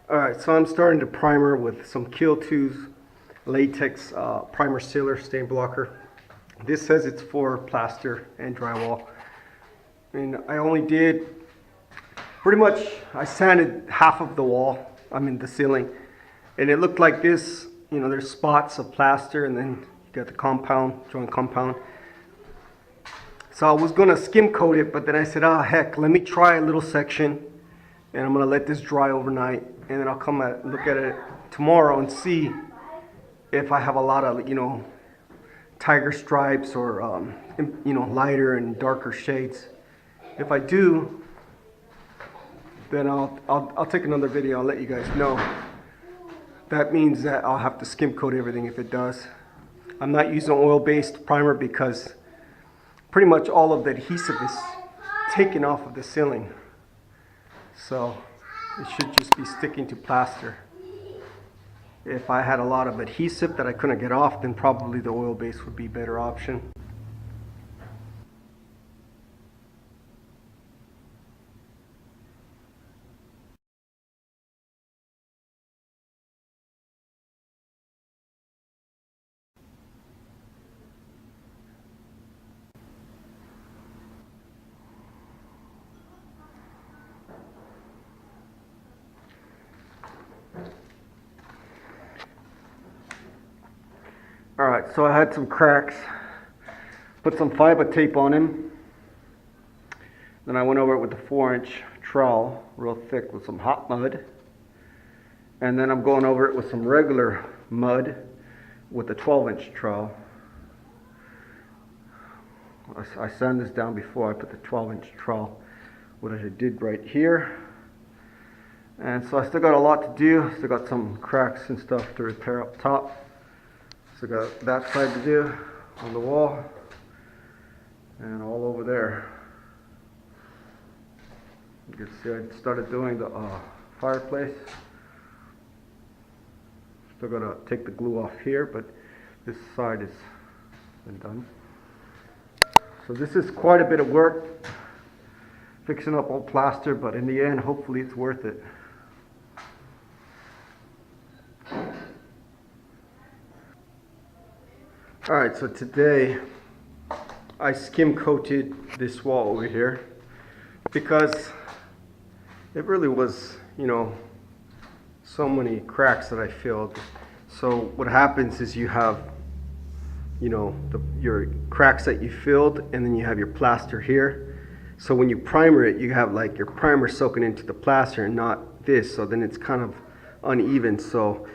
Alright, so I'm starting to primer with some Kill 2's latex primer sealer stain blocker. This says it's for plaster and drywall. And I only did pretty much, I sanded half of the wall, the ceiling. And it looked like this, there's spots of plaster and then you got the compound, joint compound. So I was gonna skim coat it, but then I said, heck, let me try a little section and I'm gonna let this dry overnight. And then I'll come look at it tomorrow and see if I have a lot of, tiger stripes or, lighter and darker shades. If I do, then I'll take another video. I'll let you guys know. That means that I'll have to skim coat everything if it does. I'm not using oil-based primer because pretty much all of the adhesive is taken off of the ceiling. So it should just be sticking to plaster. If I had a lot of adhesive that I couldn't get off, then probably the oil base would be a better option. Alright, so I had some cracks, put some fiber tape on him, then I went over it with a 4-inch trowel, real thick with some hot mud, and then I'm going over it with some regular mud with a 12-inch trowel. I sanded this down before I put the 12-inch trowel, what I did right here. And so I still got a lot to do, still got some cracks and stuff to repair up top. So got that side to do on the wall and all over there. You can see I started doing the fireplace. Still gotta take the glue off here, but this side has been done. So this is quite a bit of work, fixing up old plaster, but in the end, hopefully it's worth it. Alright, so today I skim coated this wall over here because it really was, so many cracks that I filled. So what happens is you have, your cracks that you filled, and then you have your plaster here. So when you primer it, you have like your primer soaking into the plaster and not this, so then it's kind of uneven. So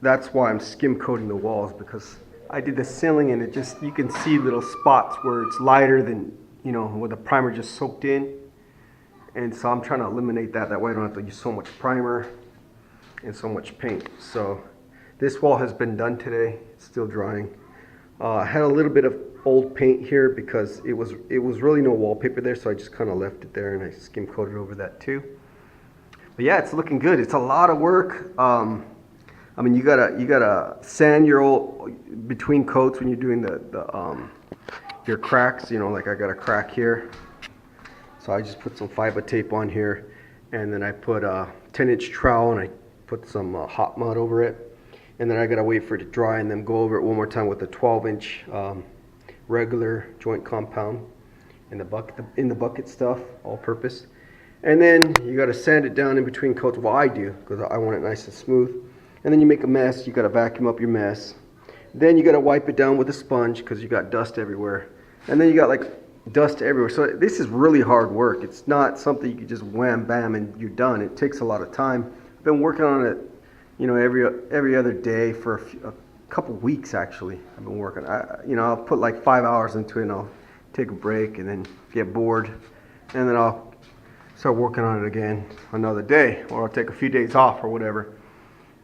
that's why I'm skim coating the walls, because I did the ceiling and you can see little spots where it's lighter than, where the primer just soaked in. And so I'm trying to eliminate that. That way I don't have to use so much primer and so much paint. So this wall has been done today. It's still drying. I had a little bit of old paint here because it was really no wallpaper there. So I just kind of left it there and I skim coated over that too. But yeah, it's looking good. It's a lot of work. You gotta sand your old between coats when you're doing your cracks. Like I got a crack here, so I just put some fiber tape on here, and then I put a 10-inch trowel and I put some hot mud over it, and then I gotta wait for it to dry and then go over it one more time with a 12-inch regular joint compound in the bucket stuff, all purpose, and then you gotta sand it down in between coats. Well, I do, because I want it nice and smooth. And then you make a mess, you gotta vacuum up your mess. Then you gotta wipe it down with a sponge because you got dust everywhere. And then you got like dust everywhere. So this is really hard work. It's not something you can just wham bam and you're done. It takes a lot of time. I've been working on it, every other day for a couple weeks actually. I've been working. I'll put like 5 hours into it and I'll take a break and then get bored. And then I'll start working on it again another day, or I'll take a few days off or whatever.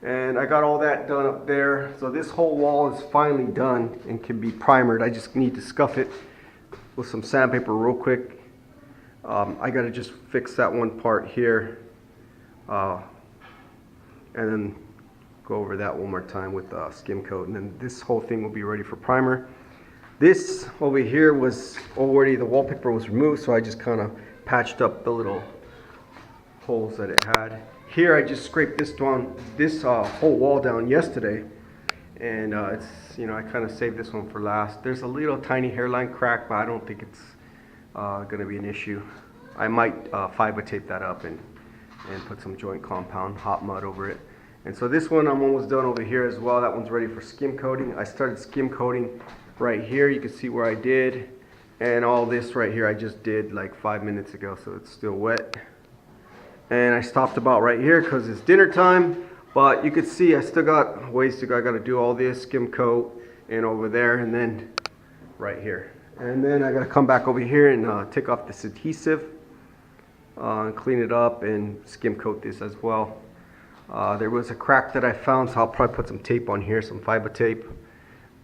And I got all that done up there. So this whole wall is finally done and can be primered. I just need to scuff it with some sandpaper real quick. I gotta just fix that one part here. And then go over that one more time with skim coat. And then this whole thing will be ready for primer. This over here was already, the wallpaper was removed, so I just kind of patched up the little holes that it had. Here I just scraped this whole wall down yesterday, and it's, you know, I kind of saved this one for last. There's a little tiny hairline crack, but I don't think it's gonna be an issue. I might fiber tape that up and put some joint compound, hot mud over it. And so this one I'm almost done over here as well. That one's ready for skim coating. I started skim coating right here. You can see where I did. And all this right here I just did like 5 minutes ago, so it's still wet. And I stopped about right here because it's dinner time. But you can see I still got ways to go. I got to do all this, skim coat, and over there, and then right here. And then I got to come back over here and take off this adhesive, and clean it up and skim coat this as well. There was a crack that I found, so I'll probably put some tape on here, some fiber tape,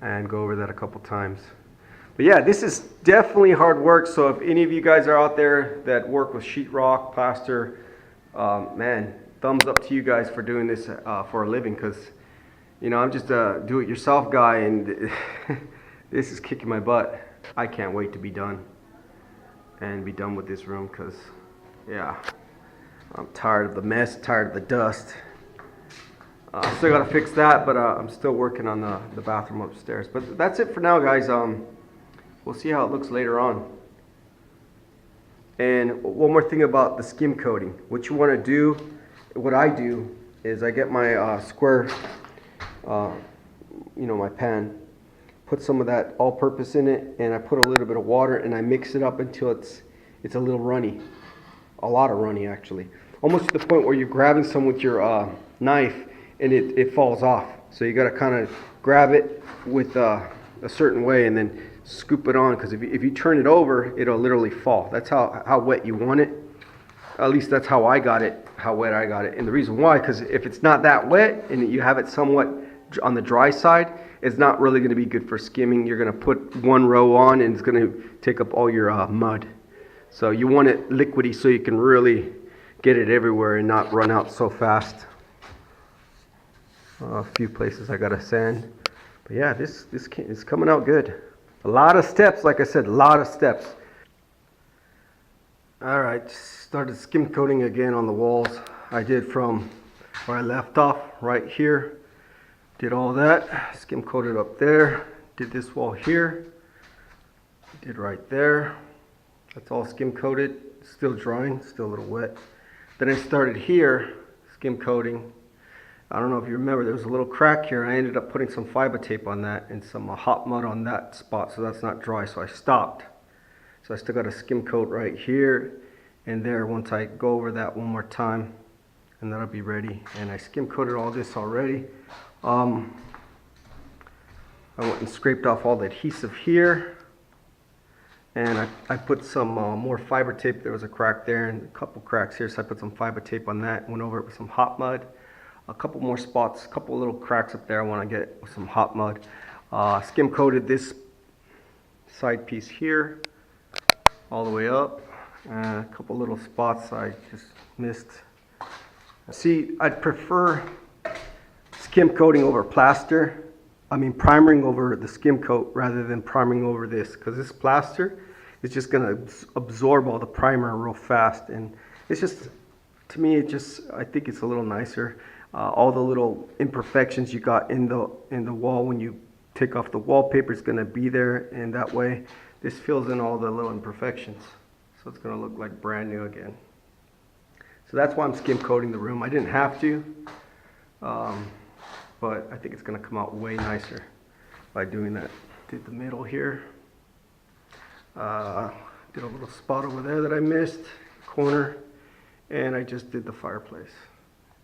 and go over that a couple times. But yeah, this is definitely hard work. So if any of you guys are out there that work with sheetrock, plaster, man, thumbs up to you guys for doing this for a living, because, you know, I'm just a do-it-yourself guy, and this is kicking my butt. I can't wait to be done and be done with this room, because, yeah, I'm tired of the mess, tired of the dust. Still got to fix that, but I'm still working on the bathroom upstairs. But that's it for now, guys. We'll see how it looks later on. And one more thing about the skim coating. What you want to do, what I do, is I get my square, you know, my pan, put some of that all-purpose in it, and I put a little bit of water, and I mix it up until it's a little runny. A lot of runny, actually. Almost to the point where you're grabbing some with your knife, and it falls off. So you got to kind of grab it with a certain way and then scoop it on, because if you turn it over, it'll literally fall. That's how wet you want it. At least that's how I got it, how wet I got it. And the reason why, because if it's not that wet and you have it somewhat on the dry side, it's not really going to be good for skimming. You're going to put one row on and it's going to take up all your mud. So you want it liquidy so you can really get it everywhere and not run out so fast. A few places I got to sand. But yeah, this is coming out good. A lot of steps, like I said, a lot of steps. All right, started skim coating again on the walls. I did from where I left off, right here. Did all that, skim coated up there. Did this wall here. Did right there. That's all skim coated. Still drying, still a little wet. Then I started here, skim coating. I don't know if you remember, there was a little crack here. I ended up putting some fiber tape on that and some hot mud on that spot, so that's not dry, so I stopped. So I still got a skim coat right here and there once I go over that one more time, and that'll be ready. And I skim coated all this already. I went and scraped off all the adhesive here, and I put some more fiber tape. There was a crack there and a couple cracks here, so I put some fiber tape on that, went over it with some hot mud. A couple more spots, a couple little cracks up there I want to get with some hot mud. Skim coated this side piece here all the way up. A couple little spots I just missed. See, I'd prefer skim coating over plaster. I mean primering over the skim coat rather than primering over this, because this plaster is just going to absorb all the primer real fast, and it's just, to me, I think it's a little nicer. All the little imperfections you got in the wall when you take off the wallpaper is going to be there, and that way this fills in all the little imperfections, so it's going to look like brand new again. So that's why I'm skim coating the room. I didn't have to, but I think it's going to come out way nicer by doing that. Did the middle here, did a little spot over there that I missed, corner, and I just did the fireplace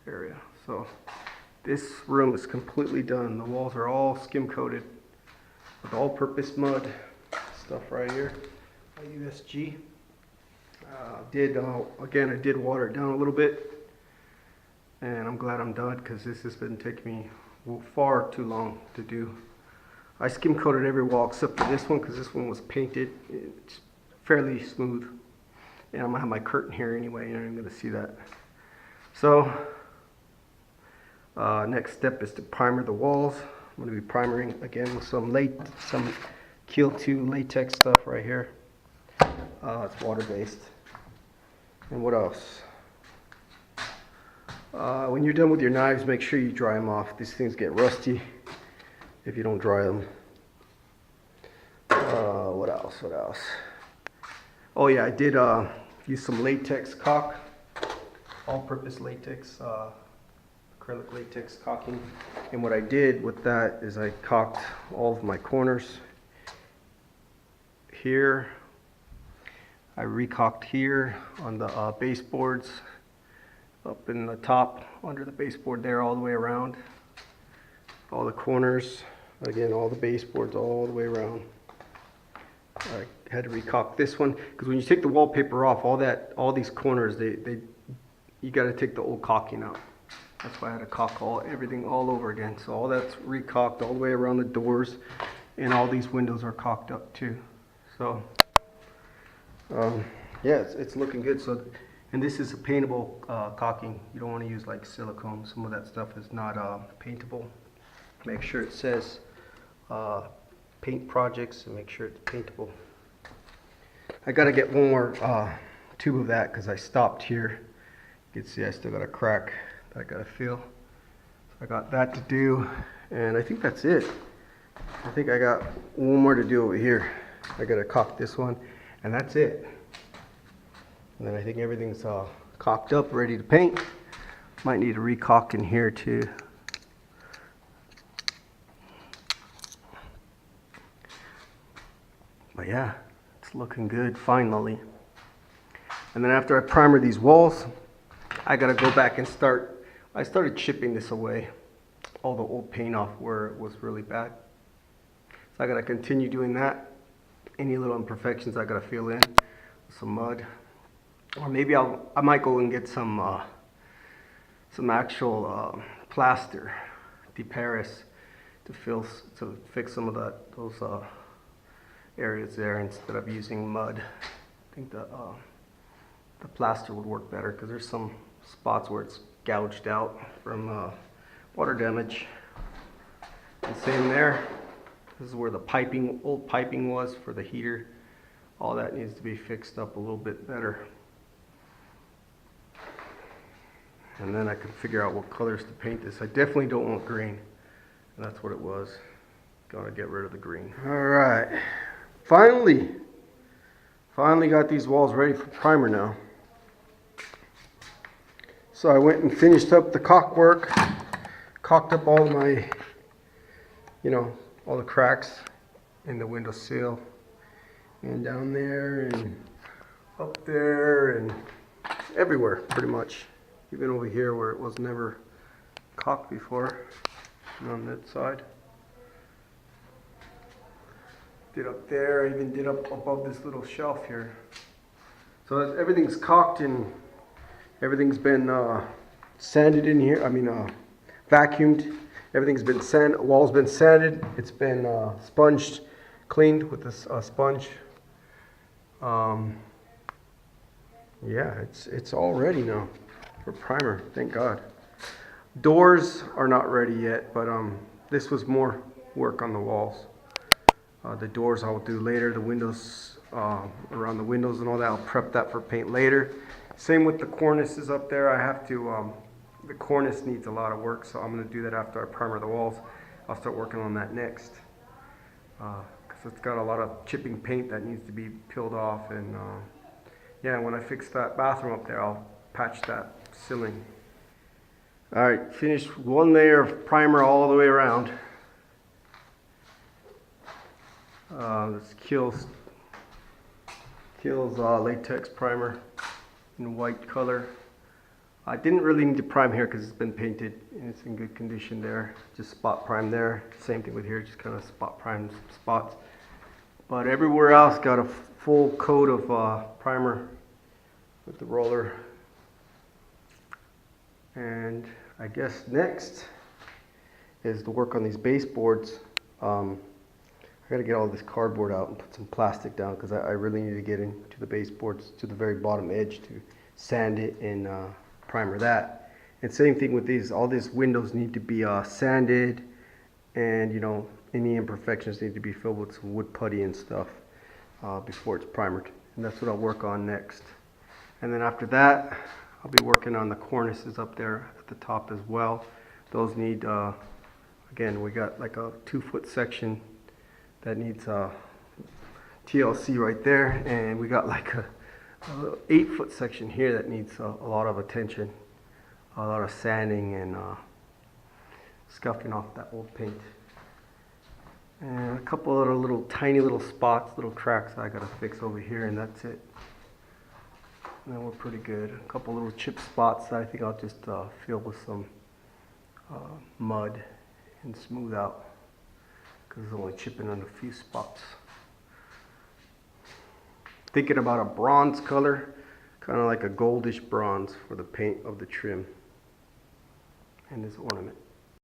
area. So this room is completely done. The walls are all skim coated with all-purpose mud stuff right here by USG. Again, I did water it down a little bit, and I'm glad I'm done, because this has been taking me far too long to do. I skim coated every wall except for this one, because this one was painted. It's fairly smooth, and I'm gonna have my curtain here anyway. You're not even gonna see that. So next step is to primer the walls. I'm going to be primering again with some Kill 2 latex stuff right here. It's water based. And what else? When you're done with your knives, make sure you dry them off. These things get rusty if you don't dry them. What else? What else? Oh yeah, I did use some latex caulk, all-purpose latex, acrylic latex caulking. And what I did with that is I caulked all of my corners here. I recaulked here on the baseboards, up in the top, under the baseboard there, all the way around. All the corners, again, all the baseboards all the way around. I had to recaulk this one because when you take the wallpaper off, all these corners, you got to take the old caulking out. That's why I had to caulk everything all over again. So all that's recaulked all the way around the doors, and all these windows are caulked up too. So yeah, it's looking good. So, and this is a paintable caulking. You don't want to use like silicone. Some of that stuff is not paintable. Make sure it says paint projects and make sure it's paintable. I got to get one more tube of that because I stopped here. You can see I still got a crack that I got to fill. So I got that to do, and I think that's it. I think I got one more to do over here. I got to caulk this one, and that's it. And then I think everything's caulked up, ready to paint. Might need a recaulk in here too. But yeah, it's looking good finally. And then after I primer these walls, I gotta go back and I started chipping this away, all the old paint off where it was really bad. So I gotta continue doing that. Any little imperfections I gotta fill in with some mud. Or maybe I might go and get some actual plaster, de Paris, to fix some of those areas there instead of using mud. I think the plaster would work better because there's some spots where it's gouged out from water damage. And same there. This is where the old piping was for the heater. All that needs to be fixed up a little bit better. And then I can figure out what colors to paint this. I definitely don't want green. And that's what it was. Gotta get rid of the green. All right. Finally got these walls ready for primer now. So I went and finished up the caulk work, caulked up all my, all the cracks in the window sill, and down there and up there and everywhere pretty much. Even over here where it was never caulked before, and on that side. Did up there, I even did up above this little shelf here. So everything's caulked and everything's been sanded in here. Vacuumed. Everything's been sanded. Wall's been sanded. It's been sponged, cleaned with this sponge. Yeah, it's all ready now for primer. Thank God. Doors are not ready yet, but this was more work on the walls. The doors I'll do later. The windows, around the windows and all that, I'll prep that for paint later. Same with the cornices up there. I have to, the cornice needs a lot of work, so I'm going to do that after I primer the walls. I'll start working on that next. Because it's got a lot of chipping paint that needs to be peeled off. And yeah, when I fix that bathroom up there, I'll patch that ceiling. Alright, finished one layer of primer all the way around. This Kills latex primer in white color. I didn't really need to prime here because it's been painted and it's in good condition there. Just spot prime there. Same thing with here, just kind of spot prime spots. But everywhere else got a full coat of primer with the roller. And I guess next is the work on these baseboards. I gotta get all this cardboard out and put some plastic down because I really need to get into the baseboards to the very bottom edge to sand it and primer that. And same thing with these. All these windows need to be sanded, and any imperfections need to be filled with some wood putty and stuff before it's primered. And that's what I'll work on next. And then after that, I'll be working on the cornices up there at the top as well. Those need, again, we got like a 2-foot section that needs TLC right there, and we got like a 8-foot section here that needs a lot of attention, a lot of sanding and scuffing off that old paint. And a couple of little tiny little spots, little cracks I gotta fix over here, and that's it. And then we're pretty good. A couple little chip spots that I think I'll just fill with some mud and smooth out, because it's only chipping on a few spots. Thinking about a bronze color, kind of like a goldish bronze for the paint of the trim and this ornament.